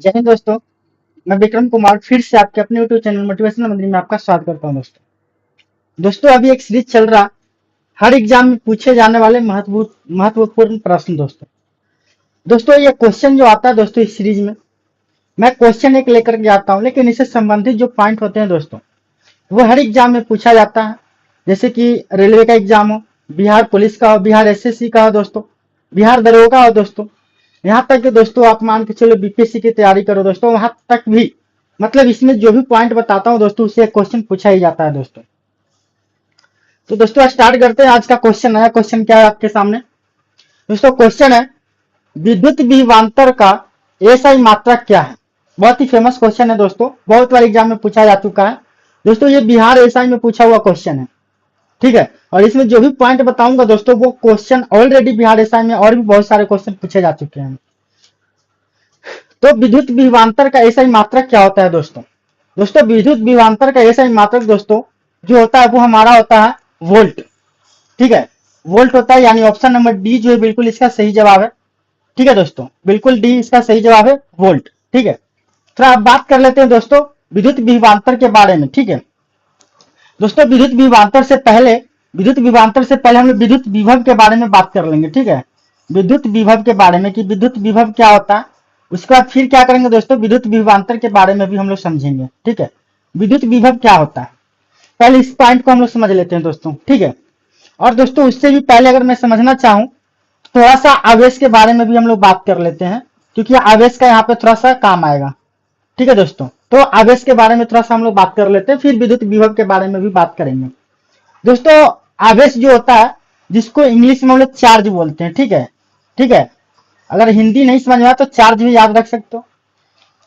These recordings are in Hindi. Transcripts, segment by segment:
जय हिंद दोस्तों। मैं विक्रम कुमार फिर से आपके अपने यूट्यूब चैनल मोटिवेशनल मंदिर में आपका स्वागत करता हूं। दोस्तों अभी एक सीरीज चल रहा, हर एग्जाम में पूछे जाने वाले महत्वपूर्ण प्रश्न। दोस्तों दोस्तों ये क्वेश्चन जो आता है दोस्तों, इस सीरीज में मैं क्वेश्चन एक लेकर के आता हूं, लेकिन इससे संबंधित जो पॉइंट होते हैं दोस्तों, वो हर एग्जाम में पूछा जाता है। जैसे कि रेलवे का एग्जाम हो, बिहार पुलिस का हो, बिहार एसएससी का हो दोस्तों, बिहार दरोगा हो दोस्तों, यहाँ तक कि दोस्तों आप मान के चलो बीपीएससी की तैयारी करो दोस्तों, वहां तक भी मतलब इसमें जो भी पॉइंट बताता हूँ दोस्तों, उससे क्वेश्चन पूछा ही जाता है दोस्तों। तो दोस्तों स्टार्ट करते हैं। आज का क्वेश्चन है, क्वेश्चन क्या है आपके सामने दोस्तों? क्वेश्चन है, विद्युत विभवांतर का एसआई मात्रक क्या है? बहुत ही फेमस क्वेश्चन है दोस्तों, बहुत बार एग्जाम में पूछा जा चुका है दोस्तों। ये बिहार एसआई में पूछा हुआ क्वेश्चन है, ठीक है। और इसमें जो भी पॉइंट बताऊंगा दोस्तों, वो क्वेश्चन ऑलरेडी बिहार एसआई में और भी बहुत सारे क्वेश्चन पूछे जा चुके हैं। तो विद्युत विभवांतर का एसआई मात्रक क्या होता है दोस्तों? दोस्तों विद्युत विभवांतर का एसआई मात्रक दोस्तों जो होता है वो हमारा होता है वोल्ट, ठीक है। वोल्ट होता है, यानी ऑप्शन नंबर डी जो है बिल्कुल इसका सही जवाब है, ठीक है दोस्तों। बिल्कुल डी इसका सही जवाब है, वोल्ट, ठीक है। थोड़ा अब बात कर लेते हैं दोस्तों विद्युत विभवांतर के बारे में, ठीक है। दोस्तों विद्युत विभवांतर से पहले हम लोग विद्युत विभव के बारे में बात कर लेंगे, ठीक है। विद्युत विभव के बारे में कि विद्युत विभव क्या होता है, उसके बाद फिर क्या करेंगे दोस्तों, विद्युत विभवांतर के बारे में भी हम लोग समझेंगे, ठीक है। विद्युत विभव क्या होता है, पहले इस पॉइंट को हम लोग समझ लेते हैं दोस्तों, ठीक है। और दोस्तों उससे भी पहले अगर मैं समझना चाहूं, थोड़ा सा आवेश के बारे में भी हम लोग बात कर लेते हैं, क्योंकि आवेश का यहाँ पे थोड़ा सा काम आएगा, ठीक है दोस्तों। तो आवेश के बारे में थोड़ा सा हम लोग बात कर लेते हैं, फिर विद्युत विभव के बारे में भी बात करेंगे दोस्तों। आवेश जो होता है, जिसको इंग्लिश में हम लोग चार्ज बोलते हैं, ठीक है, ठीक है। अगर हिंदी नहीं समझ में आया तो चार्ज भी याद रख सकते हो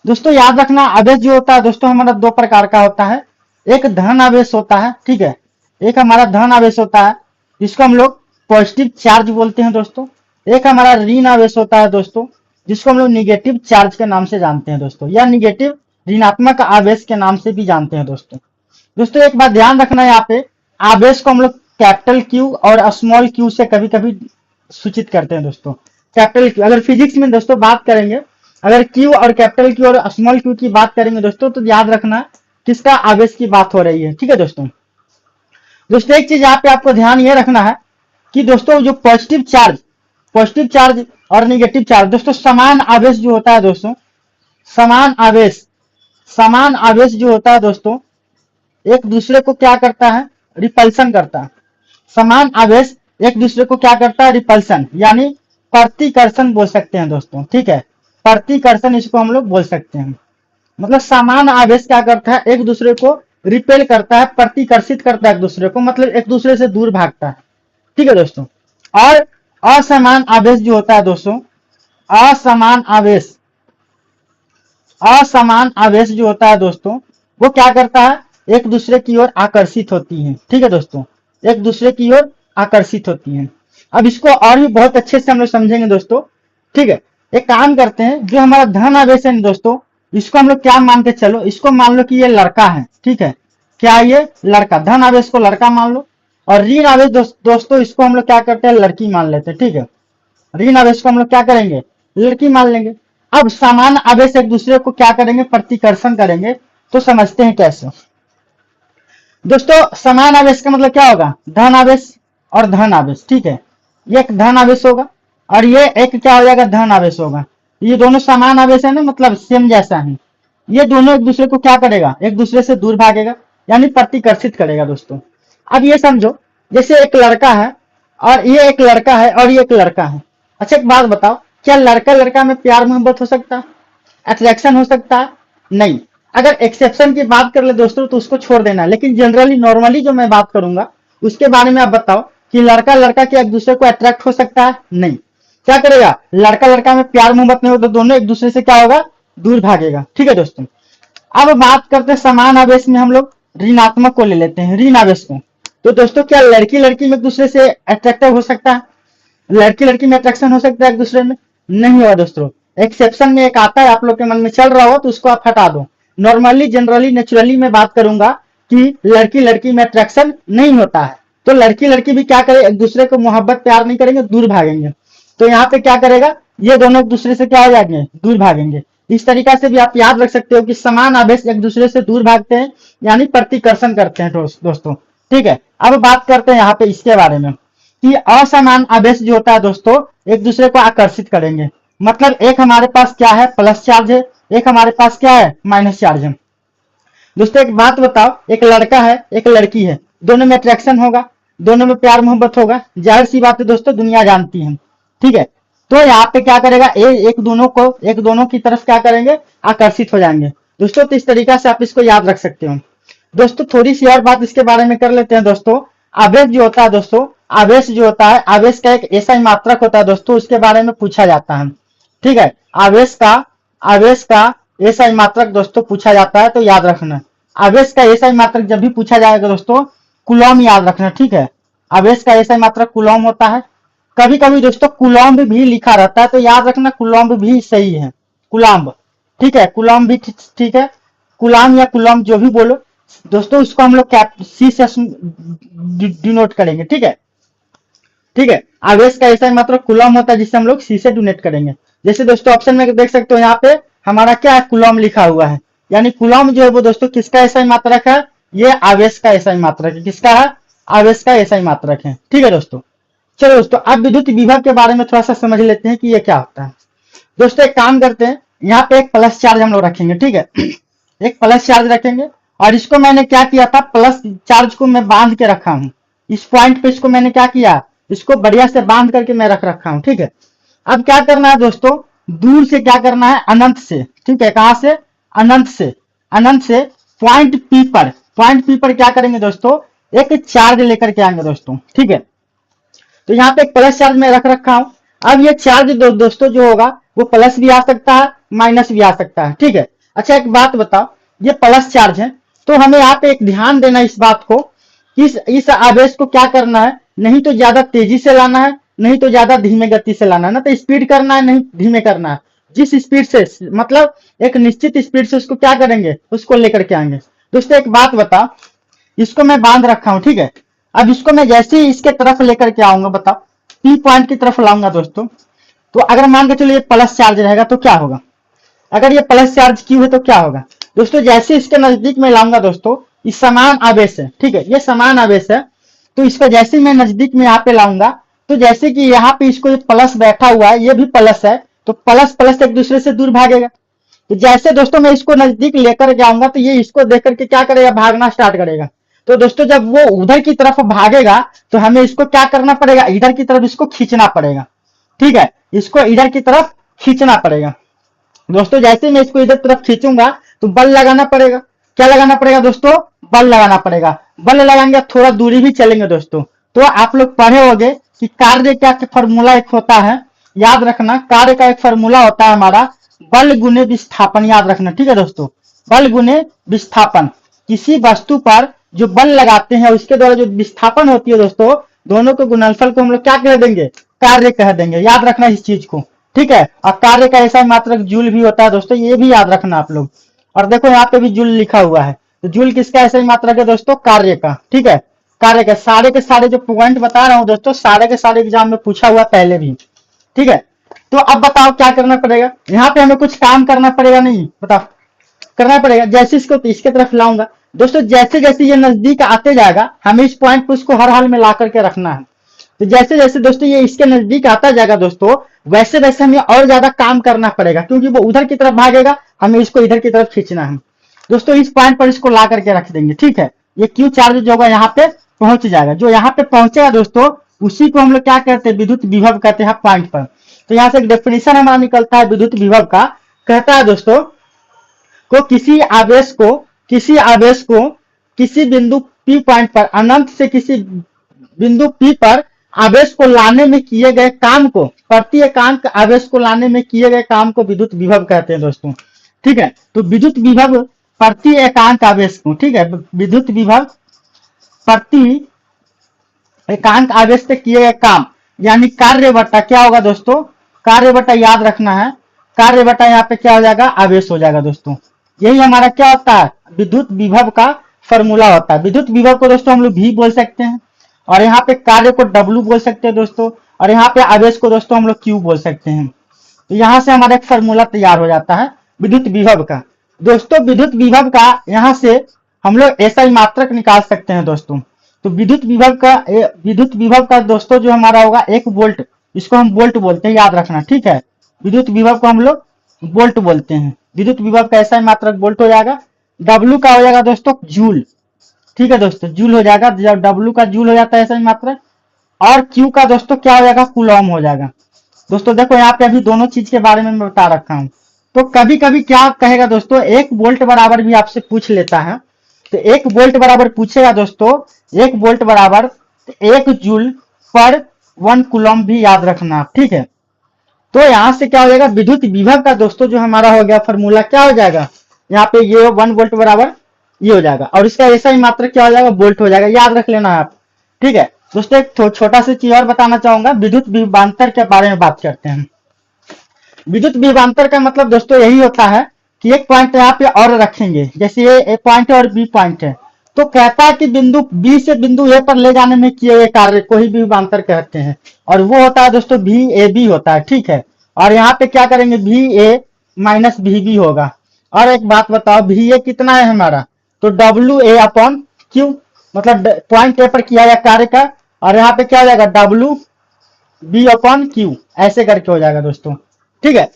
दोस्तों। याद रखना, आवेश जो होता है दोस्तों हमारा दो प्रकार का होता है। एक धन आवेश होता है, ठीक है, एक हमारा धन आवेश होता है जिसको हम लोग पॉजिटिव चार्ज बोलते हैं दोस्तों। एक हमारा ऋण आवेश होता है दोस्तों, जिसको हम लोग निगेटिव चार्ज के नाम से जानते हैं दोस्तों, या निगेटिव ऋणात्मक आवेश के नाम से भी जानते हैं दोस्तों। दोस्तों एक बात ध्यान रखना, यहाँ पे आवेश को हम लोग कैपिटल क्यू और स्मॉल क्यू से कभी कभी सूचित करते हैं दोस्तों। कैपिटल क्यू, अगर फिजिक्स में दोस्तों बात करेंगे, अगर क्यू और कैपिटल क्यू और स्मॉल क्यू की बात करेंगे दोस्तों, तो याद रखना किसका आवेश की बात हो रही है, ठीक है दोस्तों। दोस्तों एक चीज यहाँ पे आपको ध्यान ये रखना है कि दोस्तों जो पॉजिटिव चार्ज और निगेटिव चार्ज दोस्तों, समान आवेश जो होता है दोस्तों, समान आवेश जो होता है दोस्तों, एक दूसरे को क्या करता है, रिपल्सन करता है। समान आवेश एक दूसरे को क्या करता है, रिपल्सन, यानी प्रतिकर्षण बोल सकते हैं दोस्तों, ठीक है। प्रतिकर्षण इसको हम लोग बोल सकते हैं। मतलब समान आवेश क्या करता है, एक दूसरे को रिपेल करता है, प्रतिकर्षित करता है एक दूसरे को, मतलब एक दूसरे से दूर भागता है, ठीक है दोस्तों। और असमान आवेश जो होता है दोस्तों, असमान आवेश असमान आवेश जो होता है दोस्तों, वो क्या करता है, एक दूसरे की ओर आकर्षित होती है, ठीक है दोस्तों, एक दूसरे की ओर आकर्षित होती है। अब इसको और भी बहुत अच्छे से हम लोग समझेंगे दोस्तों, ठीक है। एक काम करते हैं, जो हमारा धन आवेश है दोस्तों, इसको हम लोग क्या मान के चलो, इसको मान लो कि ये लड़का है, ठीक है। क्या ये लड़का, धन आवेश को लड़का मान लो। और ऋण आवेश दोस्तों इसको हम लोग क्या करते हैं, लड़की मान लेते हैं, ठीक है। ऋण आवेश को हम लोग क्या करेंगे, लड़की मान लेंगे। अब समान आवेश एक दूसरे को क्या करेंगे, प्रतिकर्षण करेंगे। तो समझते हैं कैसे दोस्तों। समान आवेश का मतलब क्या होगा, धन आवेश और धन आवेश, ठीक है। ये एक धन आवेश होगा और ये एक क्या हो जाएगा, धन आवेश होगा। ये दोनों समान आवेश है ना, मतलब सेम जैसा है। ये दोनों एक दूसरे को क्या करेगा, एक दूसरे से दूर भागेगा, यानी प्रतिकर्षित करेगा दोस्तों। अब ये समझो, जैसे एक लड़का है और ये एक लड़का है और ये एक लड़का है। अच्छा एक बात बताओ, क्या लड़का लड़का में प्यार मोहब्बत हो सकता है, अट्रैक्शन हो सकता है? नहीं। अगर एक्सेप्शन की बात कर ले दोस्तों तो उसको छोड़ देना, लेकिन जनरली नॉर्मली जो मैं बात करूंगा उसके बारे में आप बताओ कि लड़का लड़का के एक दूसरे को अट्रैक्ट हो सकता है? नहीं। क्या करेगा, लड़का लड़का में प्यार मोहब्बत नहीं हो तो दोनों एक दूसरे से क्या होगा, दूर भागेगा, ठीक है दोस्तों। अब बात करते हैं समान आवेश में हम लोग ऋणात्मक को ले लेते हैं, ऋण आवेश को। तो दोस्तों क्या लड़की लड़की में एक दूसरे से अट्रैक्टिव हो सकता है, लड़की लड़की में अट्रैक्शन हो सकता है एक दूसरे में? नहीं होगा दोस्तों। एक्सेप्शन में एक आता है, आप लोग के मन में चल रहा हो तो उसको आप हटा दो। नॉर्मली जनरली नेचुरली मैं बात करूंगा कि लड़की लड़की में अट्रैक्शन नहीं होता है, तो लड़की लड़की भी क्या करे, एक दूसरे को मोहब्बत प्यार नहीं करेंगे, दूर भागेंगे। तो यहाँ पे क्या करेगा, ये दोनों एक दूसरे से क्या हो जाएंगे, दूर भागेंगे। इस तरीका से भी आप याद रख सकते हो कि समान आवेश एक दूसरे से दूर भागते हैं, यानी प्रतिकर्षण करते हैं दोस्तों। ठीक है, अब बात करते हैं यहाँ पे इसके बारे में कि असमान आवेश जो होता है दोस्तों एक दूसरे को आकर्षित करेंगे। मतलब एक हमारे पास क्या है, प्लस चार्ज है, एक हमारे पास क्या है, माइनस चार्ज है। दोस्तों एक बात बताओ, एक लड़का है एक लड़की है, दोनों में अट्रैक्शन होगा, दोनों में प्यार मोहब्बत होगा, जाहिर सी बात है दोस्तों, दुनिया जानती है। ठीक है, तो यहाँ पे क्या करेगा, एक दोनों की तरफ क्या करेंगे, आकर्षित हो जाएंगे दोस्तों। तो इस तरीका से आप इसको याद रख सकते हो दोस्तों। थोड़ी सी और बात इसके बारे में कर लेते हैं दोस्तों। आवेश जो होता है दोस्तों, आवेश जो होता है, आवेश का एक ऐसा ही मात्रक होता है दोस्तों, उसके बारे में पूछा जाता है। ठीक है, आवेश का ऐसा ही मात्रक दोस्तों पूछा जाता है, तो याद रखना। आवेश का ऐसा ही मात्रक जब भी पूछा जाएगा दोस्तों, कूलॉम याद रखना। ठीक है, आवेश का ऐसा ही मात्रक कूलॉम होता है। कभी कभी दोस्तों कूलॉम्ब भी लिखा रहता है, तो याद रखना कूलॉम्ब भी सही है, कूलॉम्ब। ठीक है, कूलॉम्ब भी ठीक है, कूलॉम या कूलॉम्ब जो भी बोलो दोस्तों, उसको हम लोग सी से डिनोट करेंगे। ठीक है, ठीक है, आवेश का ऐसा मात्र कूलॉम होता है जिससे हम लोग सी से डिनोट करेंगे। जैसे दोस्तों ऑप्शन में देख सकते हो, यहाँ पे हमारा क्या है, कूलॉम लिखा हुआ है, यानी कूलॉम जो है वो दोस्तों किसका ऐसा ही मात्रक है, ये आवेश का ऐसा ही मात्रक है। किसका है, आवेश का ऐसा ही मात्रक है। ठीक है दोस्तों, चलो दोस्तों अब विद्युत विभव के बारे में थोड़ा सा समझ लेते हैं कि ये क्या होता है। दोस्तों एक काम करते हैं, यहाँ पे एक प्लस चार्ज हम लोग रखेंगे। ठीक है, एक प्लस चार्ज रखेंगे, और इसको मैंने क्या किया था, प्लस चार्ज को मैं बांध के रखा हूं इस पॉइंट पे। इसको मैंने क्या किया, इसको बढ़िया से बांध करके मैं रख रखा हूं। ठीक है, अब क्या करना है दोस्तों, दूर से क्या करना है, अनंत से। ठीक है, कहां से, अनंत से, अनंत से पॉइंट पी पर क्या करेंगे दोस्तों, एक चार्ज लेकर के आएंगे दोस्तों। ठीक है, तो यहाँ पे एक प्लस चार्ज मैं रख रखा हूं। अब ये चार्ज दोस्तों जो होगा वो प्लस भी आ सकता है, माइनस भी आ सकता है। ठीक है, अच्छा एक बात बताओ, ये प्लस चार्ज है, तो हमें यहाँ पे एक ध्यान देना इस बात को, इस आवेश को क्या करना है, नहीं तो ज्यादा तेजी से लाना है, नहीं तो ज्यादा धीमे गति से लाना है, ना तो स्पीड करना है, नहीं धीमे करना है। जिस स्पीड से, मतलब एक निश्चित स्पीड से उसको क्या करेंगे, उसको लेकर के आएंगे। दोस्तों एक बात बता, इसको मैं बांध रखा हूं। ठीक है, अब इसको मैं जैसे ही इसके तरफ लेकर के आऊंगा, बताओ पी पॉइंट की तरफ लाऊंगा दोस्तों, तो अगर मान के चलो ये प्लस चार्ज रहेगा तो क्या होगा, अगर ये प्लस चार्ज क्यू है तो क्या होगा दोस्तों, जैसे इसके नजदीक में लाऊंगा दोस्तों, ये समान आवेश है। ठीक है, ये समान आवेश है, तो इसको जैसे मैं नजदीक में यहाँ पे लाऊंगा, तो जैसे कि यहाँ पे इसको प्लस बैठा हुआ है, ये भी प्लस है, तो प्लस प्लस एक दूसरे से दूर भागेगा। तो जैसे दोस्तों मैं इसको नजदीक लेकर जाऊंगा, तो ये इसको देख करके क्या करेगा, भागना स्टार्ट करेगा। तो दोस्तों जब वो उधर की तरफ भागेगा, तो हमें इसको क्या करना पड़ेगा, इधर की तरफ इसको खींचना पड़ेगा। ठीक है, इसको इधर की तरफ खींचना पड़ेगा दोस्तों। जैसे मैं इसको इधर तरफ खींचूंगा, तो बल लगाना पड़ेगा। क्या लगाना पड़ेगा दोस्तों, बल लगाना पड़ेगा। बल लगाएंगे, थोड़ा दूरी भी चलेंगे दोस्तों। तो आप लोग पढ़े होंगे कि कार्य का फॉर्मूला एक होता है, याद रखना, कार्य का एक फॉर्मूला होता है हमारा, बल गुने विस्थापन, याद रखना। ठीक है दोस्तों, बल गुने विस्थापन। किसी वस्तु पर जो बल लगाते हैं उसके द्वारा जो विस्थापन होती है दोस्तों, दोनों के गुणनफल को हम लोग क्या कह देंगे, कार्य कह देंगे। याद रखना इस चीज को। ठीक है, और कार्य का ऐसा मात्रक जूल भी होता है दोस्तों, ये भी याद रखना आप लोग। और देखो यहाँ पे भी जूल लिखा हुआ है, तो जूल किसका ऐसा ही मात्रक है दोस्तों, कार्य का। ठीक है, कार्य का सारे के सारे जो पॉइंट बता रहा हूँ दोस्तों, सारे के सारे एग्जाम में पूछा हुआ पहले भी। ठीक है, तो अब बताओ क्या करना पड़ेगा, यहाँ पे हमें कुछ काम करना पड़ेगा, नहीं बताओ, करना पड़ेगा। जैसे इसको इसके तरफ लाऊंगा दोस्तों, जैसे जैसे ये नजदीक आते जाएगा, हमें इस पॉइंट पर उसको हर हाल में ला करके रखना है। तो जैसे जैसे दोस्तों ये इसके नजदीक आता जाएगा दोस्तों, वैसे वैसे हमें और ज्यादा काम करना पड़ेगा, क्योंकि वो उधर की तरफ भागेगा, हमें इसको इधर की तरफ खींचना है दोस्तों। इस पॉइंट पर इसको ला करके रख देंगे। ठीक है, ये क्यू चार्ज जो होगा यहाँ पे पहुंच जाएगा। जो यहाँ पे पहुंचेगा दोस्तों, उसी को हम लोग क्या कहते हैं, विद्युत विभव कहते हैं पॉइंट पर। तो यहाँ से एक डेफिनेशन हमारा निकलता है विद्युत विभव का, कहता है दोस्तों को किसी आवेश को किसी बिंदु पी पॉइंट पर, अनंत से किसी बिंदु पी पर आवेश को लाने में किए गए काम को, प्रति एकांक आवेश को लाने में किए गए काम को विद्युत विभव कहते हैं दोस्तों। ठीक है, तो विद्युत विभव प्रति एकांक आवेश को, ठीक है, विद्युत विभव प्रति एकांक आवेश से किए गए काम, यानी कार्य बटा क्या होगा दोस्तों, कार्य बटा याद रखना है, कार्य बटा यहाँ पे क्या हो जाएगा, आवेश हो जाएगा दोस्तों। यही हमारा क्या होता है, विद्युत विभव का फॉर्मूला होता है। विद्युत विभव को दोस्तों हम लोग भी बोल सकते हैं, और यहाँ पे कार्य को W बोल सकते हैं दोस्तों, और यहाँ पे आवेश को दोस्तों हम लोग Q बोल सकते हैं। तो यहाँ से हमारा एक फॉर्मूला तैयार हो जाता है विद्युत विभव का। दोस्तों विद्युत विभव का यहाँ से हम लोग एसआई मात्रक निकाल सकते हैं दोस्तों। तो विद्युत विभव का दोस्तों जो हमारा होगा 1 वोल्ट, इसको हम वोल्ट बोलते हैं, याद रखना, ठीक है। विद्युत विभव को हम लोग वोल्ट बोलते हैं। विद्युत विभव का एसआई मात्रक वोल्ट हो जाएगा। डब्लू का हो जाएगा दोस्तों जूल, ठीक है दोस्तों, जूल हो जाएगा। जब डब्लू का जूल हो जाता है एसआई मात्रक, और क्यू का दोस्तों क्या हो जाएगा, कूलॉम हो जाएगा। दोस्तों देखो यहाँ पे अभी दोनों चीज के बारे में मैं बता रखा हूँ। तो कभी कभी क्या कहेगा दोस्तों, 1 वोल्ट बराबर भी आपसे पूछ लेता है। तो 1 वोल्ट बराबर पूछेगा दोस्तों, 1 वोल्ट बराबर 1 जूल पर 1 कूलॉम भी याद रखना, ठीक है। तो यहां से क्या हो जाएगा, विद्युत विभव का दोस्तों जो हमारा हो गया फॉर्मूला क्या हो जाएगा, यहाँ पे ये 1 वोल्ट बराबर ये हो जाएगा, और इसका ऐसा ही मात्रक क्या हो जाएगा, वोल्ट हो जाएगा, याद रख लेना आप, ठीक है। दोस्तों एक छोटा सा चीज और बताना चाहूंगा, विद्युत विभवांतर के बारे में बात करते हैं। विद्युत विभवांतर का मतलब दोस्तों यही होता है कि एक पॉइंट यहाँ पे और रखेंगे, जैसे ये ए पॉइंट है और बी पॉइंट है, तो कहता है कि बिंदु बी से बिंदु ए पर ले जाने में किए गए कार्य को ही विभवांतर कहते हैं, और वो होता है दोस्तों भी ए बी होता है, ठीक है। और यहाँ पे क्या करेंगे, भी ए माइनस भी बी होगा। और एक बात बताओ, भी ए कितना है हमारा, तो डब्ल्यू ए अपॉन क्यू, मतलब पॉइंट ए पर किया गया कार्य का, और यहाँ पे क्या हो जाएगा, डब्ल्यू बी अपॉन क्यू, ऐसे करके हो जाएगा दोस्तों, ठीक है।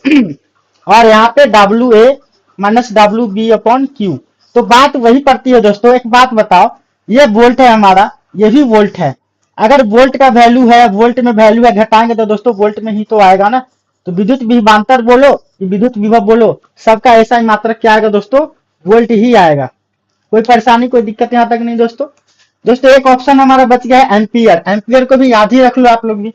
और यहाँ पे W A minus W B upon Q, तो बात वही पड़ती है दोस्तों। एक बात बताओ, ये वोल्ट है हमारा, ये भी वोल्ट है, अगर वोल्ट का वैल्यू है, वोल्ट में वैल्यू है, घटाएंगे तो दोस्तों वोल्ट में ही तो आएगा ना। तो विद्युत विभवांतर बोलो कि विद्युत विभव बोलो, सबका ऐसा ही मात्रक क्या आएगा दोस्तों, वोल्ट ही आएगा। कोई परेशानी कोई दिक्कत यहाँ तक नहीं दोस्तों। दोस्तों एक ऑप्शन हमारा बच गया है एम्पियर, एम्पियर को भी याद ही रख लो आप लोग भी,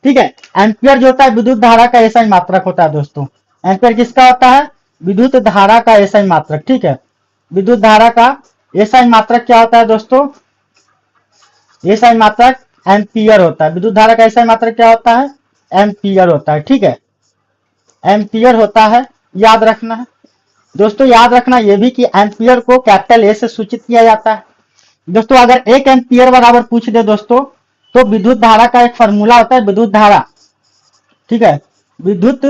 ठीक है। एम्पियर जो होता है विद्युत धारा का ऐसा ही मात्रक होता है दोस्तों। एम्पियर किसका होता है, विद्युत धारा का ऐसा ही मात्रक, ठीक है। विद्युत धारा का ऐसा ही मात्रक क्या होता है दोस्तों, ऐसा ही मात्रक एम्पियर होता है। विद्युत धारा का ऐसा ही मात्रक क्या होता है, एम्पियर होता है, ठीक है, एम्पियर होता है, याद रखना है दोस्तों। याद रखना ये भी कि एम्पियर को कैपिटल ए से सूचित किया जाता है दोस्तों। अगर 1 एम्पियर बराबर पूछ दे दोस्तों, तो विद्युत धारा का एक फॉर्मूला होता है, विद्युत धारा, ठीक है। विद्युत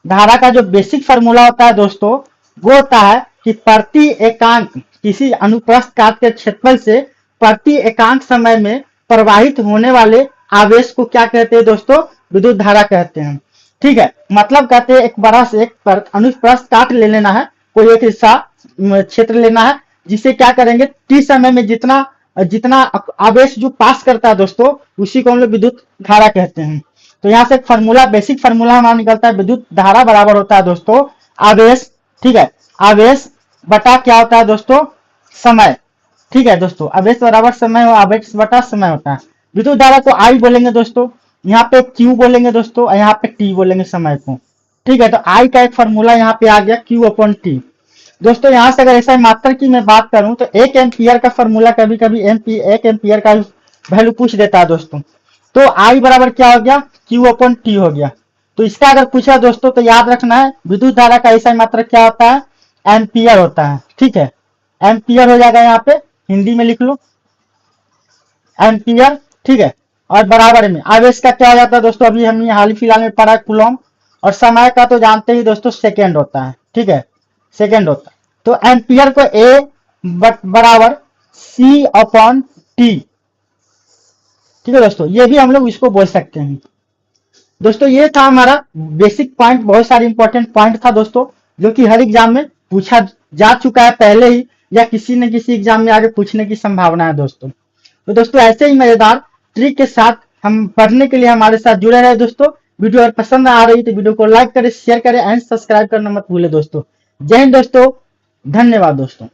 धारा का जो बेसिक फॉर्मूला होता है दोस्तों, वो होता है कि प्रति एकांक किसी अनुप्रस्थ काट के क्षेत्रफल से प्रति एकांक समय में प्रवाहित होने वाले आवेश को क्या कहते हैं दोस्तों, विद्युत धारा कहते हैं, ठीक है। मतलब कहते हैं एक बड़ा से एक अनुप्रस्थ काट ले लेना है, कोई एक हिस्सा क्षेत्र लेना है, जिसे क्या करेंगे, टी समय में जितना जितना आवेश जो पास करता है दोस्तों, उसी को हम लोग विद्युत धारा कहते हैं। तो यहाँ से एक फॉर्मूला, बेसिक फॉर्मूला हमारा निकलता है, विद्युत धारा बराबर होता है दोस्तों आवेश, ठीक है, आवेश बटा क्या होता है दोस्तों, समय, ठीक है दोस्तों। आवेश बराबर समय, आवेश बटा समय होता है। विद्युत धारा को आई बोलेंगे दोस्तों, यहाँ पे क्यू बोलेंगे दोस्तों, और यहाँ पे टी बोलेंगे समय को, ठीक है। तो आई का एक फॉर्मूला यहाँ पे आ गया क्यू अपॉन टी दोस्तों। यहाँ से अगर ऐसा मात्रक की मैं बात करूं, तो 1 एम्पियर का फॉर्मूला कभी कभी 1 एम्पियर का वैल्यू पूछ देता है दोस्तों। तो आई बराबर क्या हो गया, क्यू अपॉन टी हो गया। तो इसका अगर पूछा दोस्तों, तो याद रखना है विद्युत धारा का ऐसा मात्रक क्या होता है, एम्पियर होता है, ठीक है। एम्पियर हो जाएगा, यहाँ पे हिंदी में लिख लो एम्पियर, ठीक है। और बराबर में आवेश का क्या हो जाता है दोस्तों, अभी हमने हाल ही फिलहाल में पढ़ा कूलॉम, और समय का तो जानते ही दोस्तों सेकेंड होता है, ठीक है, सेकेंड होता है। तो एम्पियर को ए बराबर सी अपॉन टी, ठीक है दोस्तों, ये भी हम लोग इसको बोल सकते हैं दोस्तों। ये था हमारा बेसिक पॉइंट, बहुत सारे इंपॉर्टेंट पॉइंट था दोस्तों, जो कि हर एग्जाम में पूछा जा चुका है पहले ही, या किसी न किसी एग्जाम में आगे पूछने की संभावना है दोस्तों। तो दोस्तों ऐसे ही मजेदार ट्रिक के साथ हम पढ़ने के लिए हमारे साथ जुड़े रहे दोस्तों। वीडियो अगर पसंद आ रही तो वीडियो को लाइक करें, शेयर करें एंड सब्सक्राइब करना मत भूले दोस्तों। जय हिंद दोस्तों, धन्यवाद दोस्तों।